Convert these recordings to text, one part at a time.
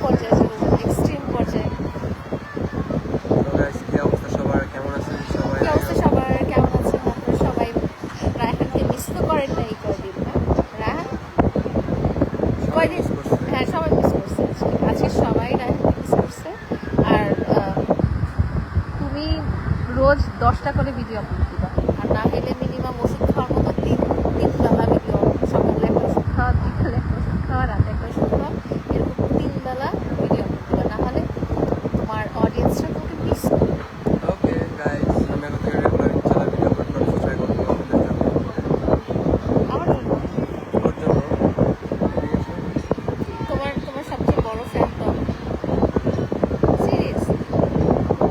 পর্যায়ে চলে যাবে, এক্সট্রিম পর্যায়ে। কি অবস্থা সবার, কেমন আছেন সবাই? কি অবস্থা সবার, কেমন আছেন আপনারা সবাই? রায়হানকে মিস তো করেন না এই কয়দিন, না রায়হান? কয়দিন? হ্যাঁ, সবাই মিস করছে। আজকে সবাই রায়হানকে মিস করছে। আর তুমি রোজ 10টা করে ভিডিও আপলোড দিবা, আর না হলে মিনিমাম ওষুধ খাওয়ার মতো তিন বেলা ভিডিও, সকালে একটা ওষুধ খাওয়া, বিকালে একটা ওষুধ খাওয়া, রাতে একটা ওষুধ খাওয়া, এরকম 3 বেলা ভিডিও আপলোড দিবা, না হলে তোমার অডিয়েন্সরা তোমাকে মিস করবে। ওকে গাইস, আমি এখন থেকে রেগুলার ইনশাআল্লাহ ভিডিও আপলোড করার চেষ্টা করব আপনাদের জন্য। আমার জন্য ওর জন্য তোমার সবচেয়ে বড় ফ্যান তো আমি। সিরিয়াস,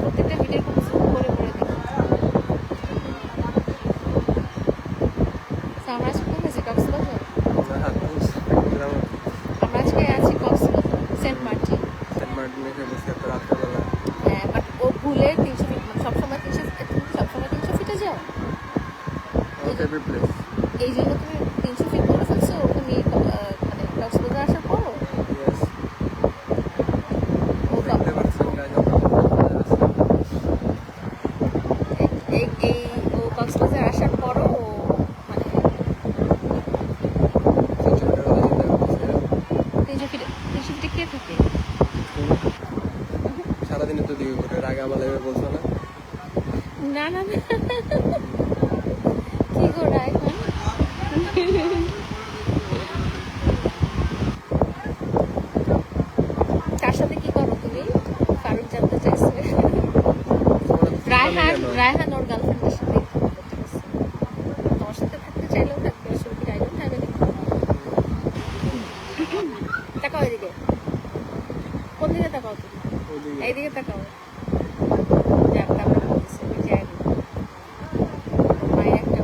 প্রত্যেকটা ভিডিও খুব জুম করে করে দেখি। তো আমরা আজকে কোথায় আছি? কক্সবাজার। আমরা আজকে আছি কক্সবাজার, সেন্ট মার্টিন। সেন্ট মার্টিনে এসে বসে একটা রাত্রেবেলা। হ্যাঁ, বাট ও ভুলে 300 ফিট, মানে সবসময় 300 ফিটে যাও। আমার ফেভারিট প্লেস। এই জন্য তুমি 300 ফিট বলে ফেলছো তুমি, মানে কক্সবাজার আসার পরও। ইয়েস, ও দেখতে পাচ্ছেন গাইস আমরা কক্সবাজার আসলাম। এই ও কক্সবাজার আসার পরও ও মানে 300 ফিটে কে থাকে? সারাদিনে তো দিকে ঘুরে, আগে আমার লাইভে বলছো না? না না না, কি গোড়া এখন? কার সাথে কি করো তুমি? ফারুক জানতে চাইছে। রায়হান ওর গার্লফ্রেন্ডের সাথে করতে গেছে। তোমার সাথে থাকতে চাইলেও থাকবে, আসলে কি আই ডোন্ট হ্যাভ এনি। তাকাও এদিকে। কোন দিকে তাকাও তুমি? এইদিকে তাকাও। যাক, তারপরে বলতেছে ওই যে মায়ের একটা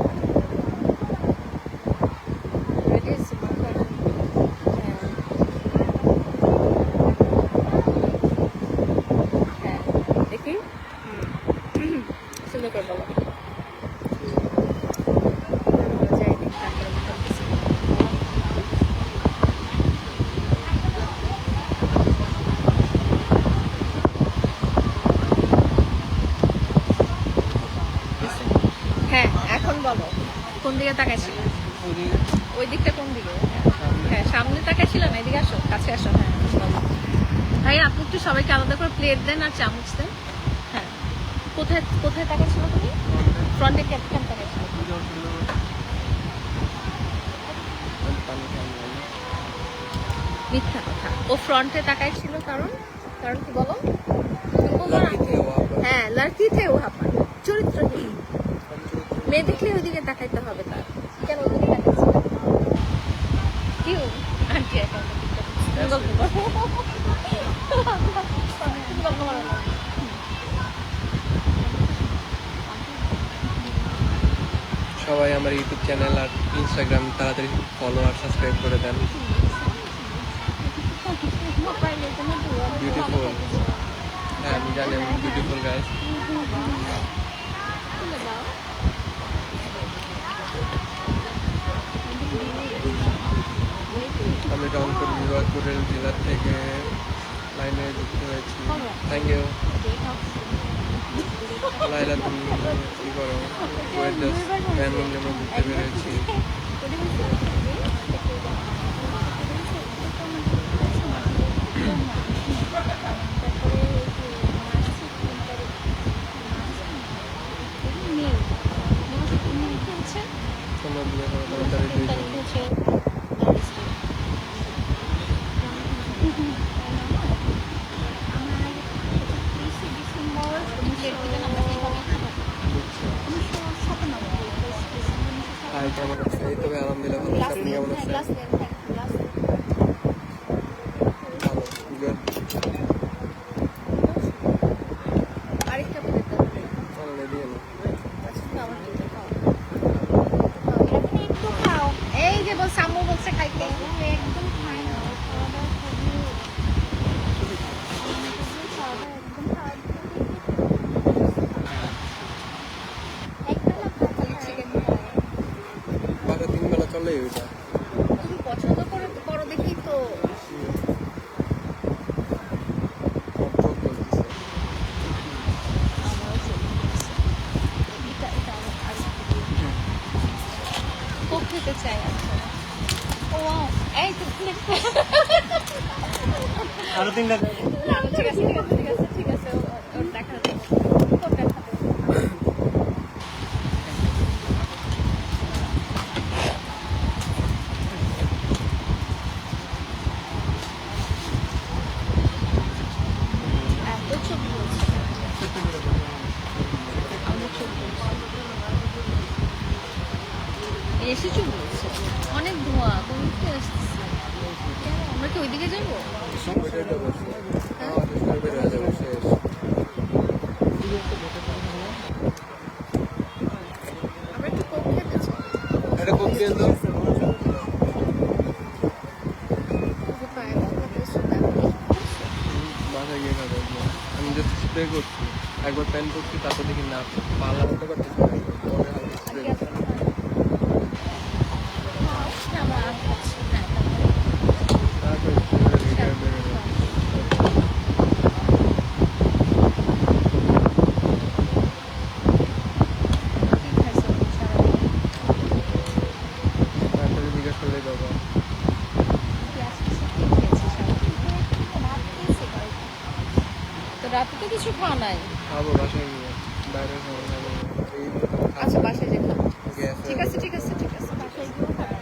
রেডি আছে মাথার। হ্যাঁ হ্যাঁ, দেখি সুন্দর করে বলো। যাই দেখি তারপরে বলতেছি। হ্যাঁ, এখন বলো কোন দিকে তাকাইছিল? ওই দিকটা কোন দিকে? হ্যাঁ, সামনে তাকাইছিল না, এদিকে আসো, কাছে আসো। হ্যাঁ বলো। ভাই আপনি একটু সবাইকে আলাদা করে প্লেট দেন আর চামচ দেন। হ্যাঁ, কোথায় কোথায় তাকাইছিল তুমি? ফ্রন্টে কেন তাকাইছিল? মিথ্যা কথা, ও ফ্রন্টে তাকাইছিল কারণ কারণ কি বলো? তুমি বলো না। হ্যাঁ, লাড়কি থে ওহা পার, চরিত্রহীন মেয়ে দেখলে ওইদিকে তাকাইতে হবে তার। কেন ওইদিকে তাকাইছে? কি আন্টি এখন সবাই আমার ইউটিউব চ্যানেল আর ইনস্টাগ্রাম তাড়াতাড়ি ফলো আর সাবস্ক্রাইব করে দেন। বিউটিফুল। হ্যাঁ আমি জানি আমি বিউটিফুল গাইস। আমি রংপুর বিভাগপুরের জেলা থেকে লাইনে যুক্ত হয়েছি। থ্যাংক ইউ লাইলা, তুমি কি করো? ফ্যামিলি আমরা ঘুরতে বেরোয়েছি। তোমরা বিয়ে করো তাড়াতাড়ি দুইজন। হাই, কেমন আছেন? এই তবে আলহামদুলিল্লাহ ভালো আছি। আপনি কেমন আছেন? ভালো, গুড। তাহলে দিয়ে না। এই যে বল সাম্মু বলছে খাইতে। বাসা 3 বেলা চলেই ওইটা। তুমি পছন্দ করো দেখি তো। Wow, এই তো আরো তিনটা না, ঠিক আছে ঠিক আছে ঠিক আছে ঠিক আছে ওর দেখা যাবে কোনটা খাবে এত ছবি হচ্ছে আমাদের ছবি এসে ছবি হচ্ছে অনেক ধোঁয়া কোন দিকে আসতেছে কেন আমরা কি ওইদিকে যাবো আমরা একটু কোক খেতে চাই এটা কোক দিয়ে দাও। বাসায় গিয়ে খাবে একবার। আমি জাস্ট স্প্রে করছি একবার প্যান করছি তারপর দেখি না পালা মতো করতেছি না, পরে হালকা স্প্রে করছি। তারপর স্প্রে করে এটা বের হবে। তারপরে জিজ্ঞেস করলেই বাবা তো রাতে তো কিছু খাওয়া নাই খাবো বাসায় গিয়ে, বাইরে খাবো খাবো এই আচ্ছা বাসায় যে খাবো গ্যাস ঠিক আছে ঠিক আছে ঠিক আছে বাসায় গিয়েও খাবো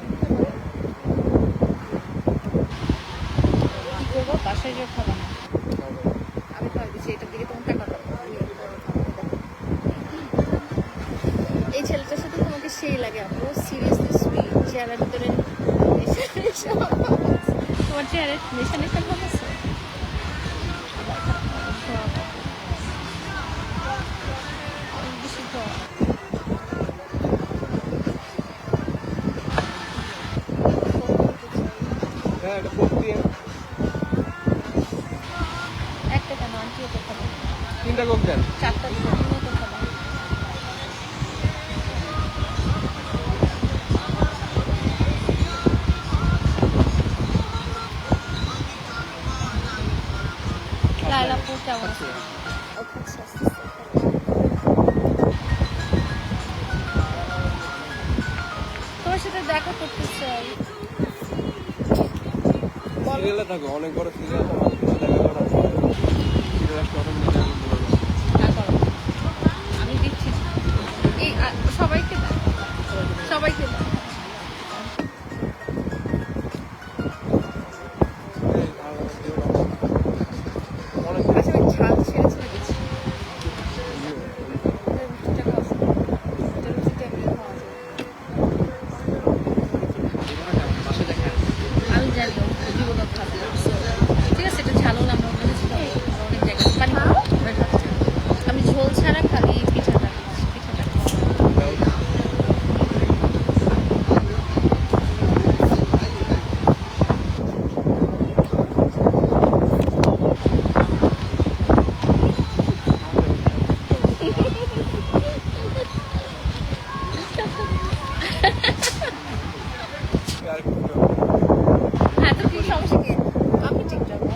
কি করবো বাসায় গিয়ে খাবো না খাবো। আমি খাওয়াই দিচ্ছি এটার দিকে তোমার টাকা দাও এই ছেলেটার সাথে তোমাকে সেই লাগে আপু সিরিয়াসলি সুইট চেহারার ভিতরে নেশা নেশা ভাব আছে। তোমার চেহারায় নেশা নেশা ভাব আছে অনেক বেশি তো হ্যাঁ এটা কোক দিয়ে একটা কেন আন্টিও তো খাবো 3টা কোক দেন। 4টা দিনও তো খাবো লাইলাপুর কেমন আছে তোমার সাথে দেখা করতে চাই সিরিয়ালে থাকো, অনেক বড় সিরিয়াল তো দেখা করা সিরিয়াল কখন দিতে আমি বলবো। হ্যাঁ, করো। আমি দিচ্ছি এই সবাইকে দাও সবাইকে দাও এই ভালো দিও না। অনেক আচ্ছা আমি ঝাল ছেড়ে ছেড়ে দিচ্ছি ইয়ে, রুটিটা খাওয়া এটা রুটিটা এমনি খাওয়া যায় আমি জানি জীবন খাবে ঠিক আছে এটা ঝাল হলে আমরা অন্য কিছু খাবো আর অনেক জায়গায় পানি আমরা খাচ্ছি আমি ঝোল ছাড়া খালি পিঠাটা খাচ্ছি পিঠাটা খাওয়া আর কি করবো? হ্যাঁ তো কি সমস্যা কি আমি ঠিক যাবো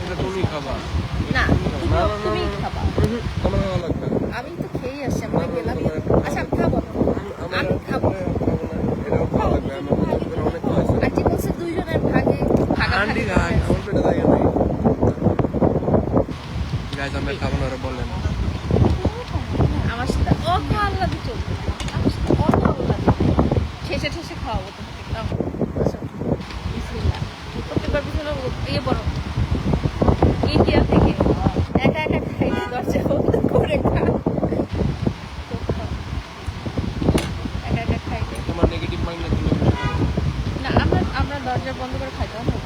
এটা তুমি খাবা। না না, না, তুমি না, না। খাবা তোমার ভালো লাগবে না। আমি তো খেয়েই আসছি আমরা গেলাম আচ্ছা আমি খাবো আমার আমি খাবো খাবো না, এটাও ভালো লাগবে। আমার পছন্দ করে অনেক খাওয়াইছে। আন্টি বলছে দুইজনের ভাগে আন্টি খায়, আমার পেটে জায়গা নেই। Guys, আমরা খাবো না, ওরা বললেন। আমার সাথে অত আল্লাদি চলবে আমার সাথে অত আল্লাদি ঠেসে ঠেসে খাওয়াবো তোমাকে দাও আসো বিসমিল্লাহ প্রত্যেকবার বিসমিল্লাহ ইয়ে বলো ইন্ডিয়া থেকে একা একা খাইতে দরজা বন্ধ করে খা একা একা খাইতে তোমার নেগেটিভ মাইন্ডে তুমি বসে থাকো। না আমরা দরজা বন্ধ করে খাইতে হবে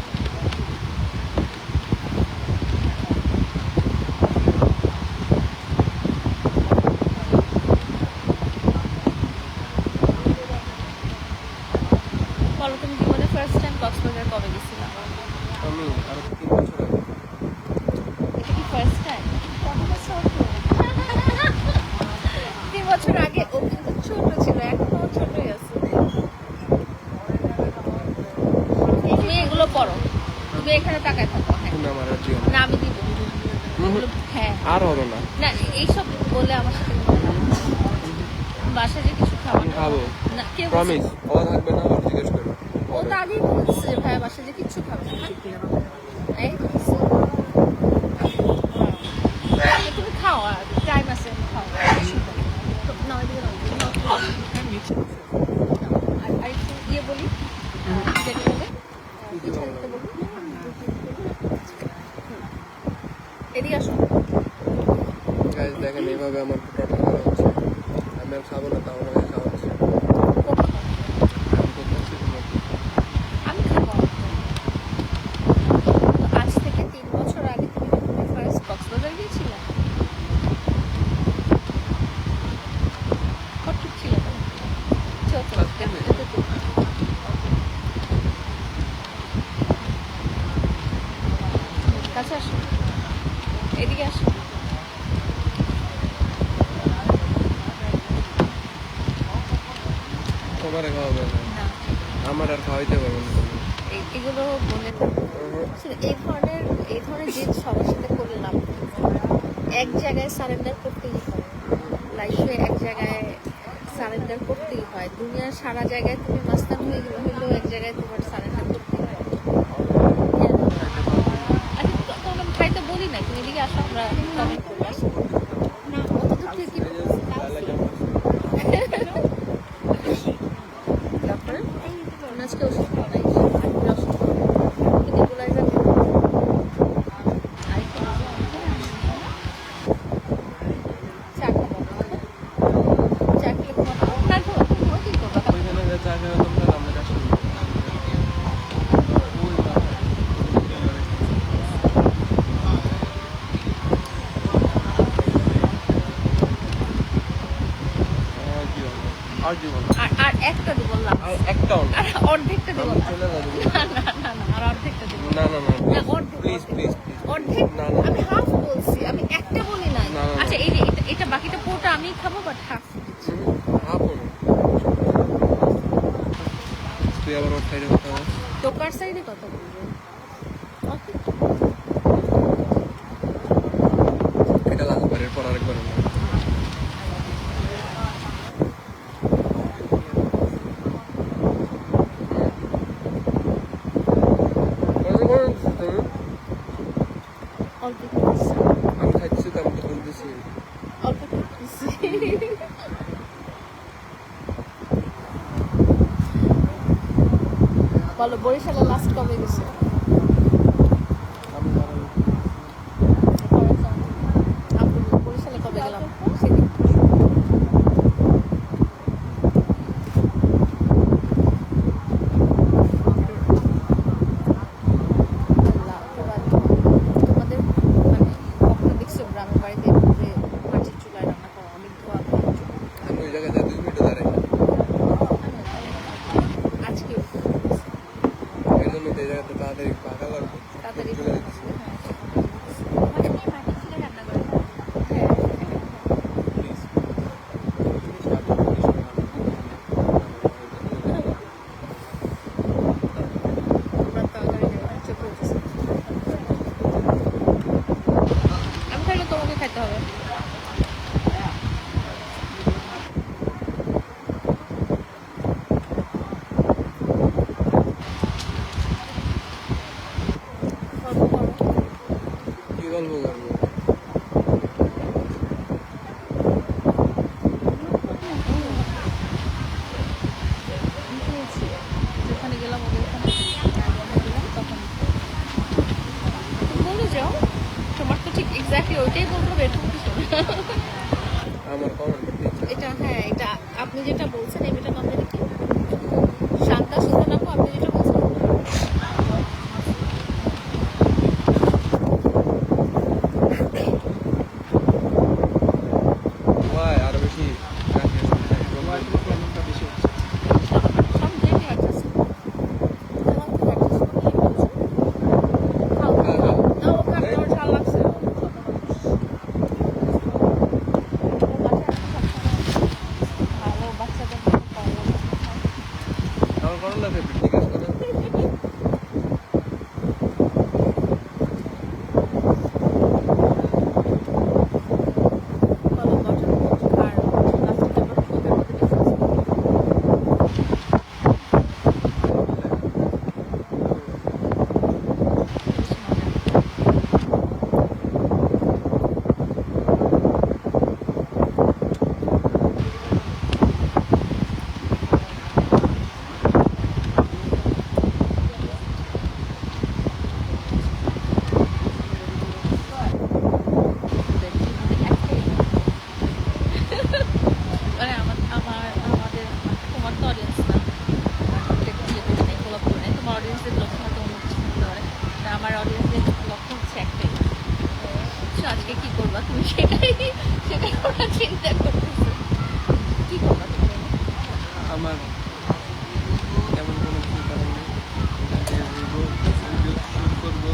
বলো তুমি জীবনে ফার্স্ট টাইম কক্সবাজার কবে গেছিলাম আমি আরো 3 বছর আগে। এটা কি ফার্স্ট টাইম কত বছর 3 বছর আগে ও কিন্তু ছোট ছিল এখনো ছোটই আছে তুমি এগুলো করো, তুমি এখানে টাকায় থাকো। হ্যাঁ তুমি আমার আর দিও না। না, আমি দিব। হ্যাঁ আর হলো না। না, এইসব বলে আমার সাথে বাসায় যে কিছু খাবো আমি খাবো, না, কেউ প্রমিস। ও থাকবে না, আর জিজ্ঞেস করো। ও তো আগেই বলছে যে ভাইয়া বাসায় যে কিচ্ছু খাবে না। এই তো কিছু। হ্যাঁ, তুমি খাও, আর টাইম আছে, খাও। তো নাও, এদিকে নাও। আর একটু ইয়ে বলি, যেটা বলে পিঠা দিতে বলি। এদিকে আসো। গাইস দেখেন, এইভাবে আমার ফটোটা করা হচ্ছে। আমি আর খাবো না, তাও আমাকে খাওয়াচ্ছে। আমি করতেছি তোমাকে। আমি খাবো। তো আজ থেকে 3 বছর আগে তুমি ফার্স্ট কক্সবাজার গিয়েছিলে? কতটুক ছিল? চল চল, কাছে আসো, এদিকে আসো। তোমারে খাওয়াবে না, না, আমার আর খাওয়াইতে পারবো না তুমি। এগুলো বলে থাকো। আসলে এই ধরনের জিনিস সবার সাথে করলে লাভ নেই। এক জায়গায় সারেন্ডার করতেই হয়, লাইফে এক জায়গায় সারেন্ডার করতেই হয়। দুনিয়ার সারা জায়গায় তুমি মাস্তান হইলেও এক জায়গায় তোমার সারেন্ডার করতেই হয়। আচ্ছা, তোমাকে খাইতে বলি না, তুমি এদিকে আসো, আমরা কমেন্ট করবো। আসো না, অত দূর থেকে কি তারপরে আজকে ওষুধ খাওয়া নাই, ওষুধ নেবুলাইজার দেবো। আরেকটু চা খাবো, চা খেলে ঘুমাতে না, ঘুমো কি করবো? ওইখানে যে চা খাবে তোমরা, আমরা আসলে আর জীবন আর একটা দিব, বললাম আর একটাও না। আর অর্ধেকটা দিব আমি না। চলে যাবো। না না না না, আর অর্ধেকটা দিব না না না, না, অর্ধেক, প্লিজ অর্ধেক। Please please. অর্ধেক না, না, আমি হাফ বলছি, আমি একটা বলি নাই। না, না, না। আচ্ছা, এই যে এটা বাকিটা পুরোটা আমি খাবো, বাট হাফ। হাফও না। তুই আবার ওর সাইডে কথা বল। টোকার সাইডে কথা বলবো। ওকে। এটা লাস্টবার, এরপর আরেকবার না। অল্প একটু দিছি, আমি খাইছি তো, আমি তো বলতেছি। অল্প একটু দিছি। বলো, বরিশালে লাস্ট কবে গেছো? আমি বানাবো। বরিশালে কবে গেলাম সেদিন। আল্লাহ, তোমাদের মানে কখনো দেখছো গ্রামের বাড়িতে এভাবে মাটির চুলায় রান্না করা? অনেক ধোয়া ধোয়া চুলা। আমি ওই জায়গায় 2 মিনিট দাঁড়াই। আজকে এর জন্য তো এই জায়গাতে তাড়াতাড়ি পাকা লাগবে। তাড়াতাড়ি চলে যাচ্ছে। মাটির চুলায় রান্না করে। প্লিজ। আমি খাইলে তোমাকে খাইতে হবে। কি গল্প করবো? যেখানে গেলাম ওদের ওখানে তখন তুমি বলে যাও, তোমার তো ঠিক এক্স্যাক্টলি ওইটাই বলতে হবে, এরকম কিছু না। আমার কমেন্ট করতে ইচ্ছা। এটা হ্যাঁ, এটা আপনি যেটা বলছেন, এই মেয়েটার নাম জানি কি? শান্তা সুলতান আপু, আপনি যেটা বলছেন। ওয়াই আরো বেশি রাখে। বেশি হচ্ছে। সব জেনে আছে। তোমার তো একটা সময় কি বলছো? খাও হ্যাঁ, খাও। হ্যাঁ। না, ও খাবে, ওর ঝাল লাগছে। ভালো বাচ্চাদের মতো খাওয়া। আজকে কি করবা তুমি, সেটাই ওরা চিন্তা করতেছে। কি করবা তুমি? আমার তেমন কোনো কিছু করার নেই, ভিডিও শুট করবো,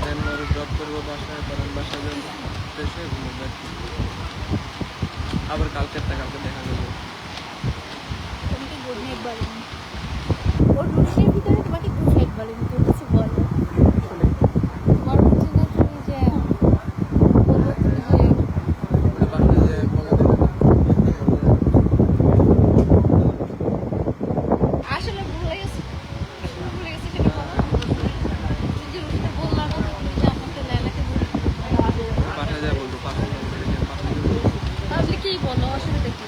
দেন ওরা ড্রপ করবো বাসায়, কারণ বাসায় যাবো, ফ্রেশ হয়ে ঘুমোবো আর কি। আবার কালকে দেখা যাবে। তুমি কি গুড নাইট বলেনি? ওর রুটিনের ভিতরে তোমাকে গুড নাইট বলেনি, তুমি কিছু বলো। তোমার রুটিনে তুমি যে বললো তুমি যে বাসায় যে বলে দেবে আসলে ভুলে গেছি সেটা বলো। তুমি যে রুটিনে বললা না যে তুমি যে আমাকে লাইলাকে বাসায় যায় বলবো, পাশে তাহলে কি বলো, অসুবিধা কি?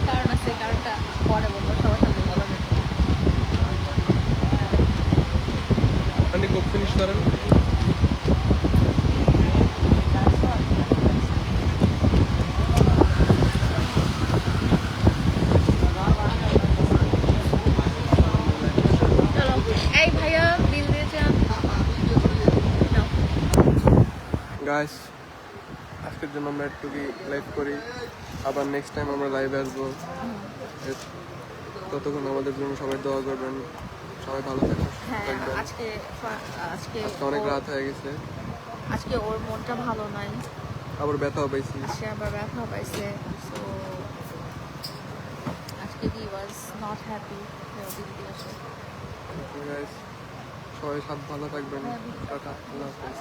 কারণ আছে, কারণটা পরে বলবো, সবার সামনে বলা যাবে না। আপনি কোক ফিনিশ করেন। চলো, এই ভাইয়া বিল দিয়ে যান। নাও। গাইস, আজকের জন্য আমরা একটুকি লাইভ করি, আবার নেক্সট টাইম আমরা লাইভে আসবো। ততক্ষণ আমাদের জন্য সবাই দোয়া করবেন, সবাই ভালো থাকবেন, হ্যাঁ, থাকবেন। আজকে আজকে অনেক রাত হয়ে গেছে, আজকে ওর মনটা ভালো নাই, আবার ব্যথাও পাইছি। সে আবার ব্যথা পাইছে। সো আজকে হি ওয়াজ নট হ্যাপি দিদি আসে। গাইস, সবাই ভালো থাকবেন, টাটা, আল্লাহ হাফেজ।